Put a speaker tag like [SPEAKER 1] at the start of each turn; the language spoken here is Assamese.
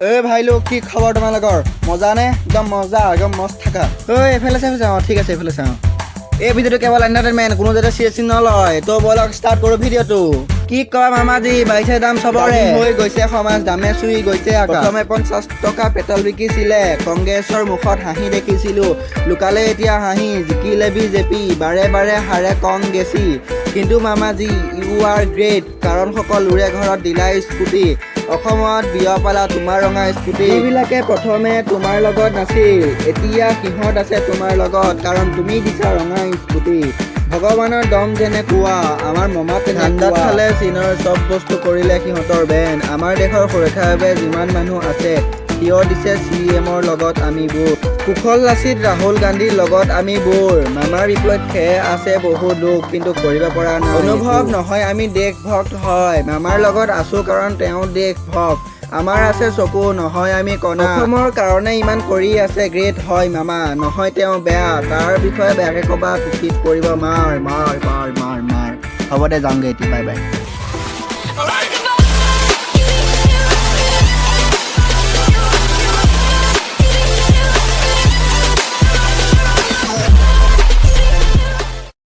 [SPEAKER 1] ভাই লোক কি খবৰ তোমালোকৰ মজা নে একদম মজা একদম মস্ত থাকা এইফালে চাই ঠিক আছে এইফালে চাওঁ এই ভিডিঅ'টো কেৱল এণ্টাৰটেইনমেণ্ট কোনো যাতে চিৰিয়াছলি নলয় তো বলক ষ্টাৰ্ট কৰোঁ ভিডিঅ'টো কি কম মামাজি বাঢ়িছে দাম চবৰে হৈ গৈছে সমাজ দামে চুই গৈছে প্ৰথমে 50 টকা পেট্ৰল বিকিছিলে কংগ্ৰেছৰ মুখত হাঁহি দেখিছিলোঁ লুকালে এতিয়া হাঁহি জিকিলে বিজেপি বাৰে বাৰে হাৰে কংগ্ৰেছী কিন্তু মামাজি ইউ আৰ গ্ৰেট কাৰণ সকলোৰে ঘৰত দিলা স্কুটি অসমত বিয়পালা তোমাৰ ৰঙা স্কুটি এইবিলাকে প্ৰথমে তোমাৰ লগত নাছিল এতিয়া সিহঁত আছে তোমাৰ লগত কাৰণ তুমি দিছা ৰঙা স্কুটি ভগৱানৰ দম যেনেকুৱা আমাৰ মমা ঠাণ্ডাত খালে চীনৰ চব বস্তু কৰিলে সিহঁতৰ বেন আমাৰ দেশৰ সুৰক্ষাৰ বাবে যিমান মানুহ আছে থিয় দিছে CM-ৰ লগত আমিবোৰ কুশল লাচিত ৰাহুল গান্ধীৰ লগত আমিবোৰ মামাৰ বিপক্ষে আছে বহু লোক কিন্তু কৰিব পৰা নাই অনুভৱ নহয় আমি দেশভক্ত হয় মামাৰ লগত আছো কাৰণ তেওঁ দেশভক্ত আমাৰ আছে চকু নহয় আমি কণা অসমৰ কাৰণে ইমান কৰি আছে গ্ৰেট হয় মামা নহয় তেওঁ বেয়া তাৰ বিষয়ে বেয়াকে ক'বা পিঠিত কৰিব মাৰ মাৰ মাৰ মাৰ মাৰ হ'ব দে যাওঁগে এতিয়া বাই বাই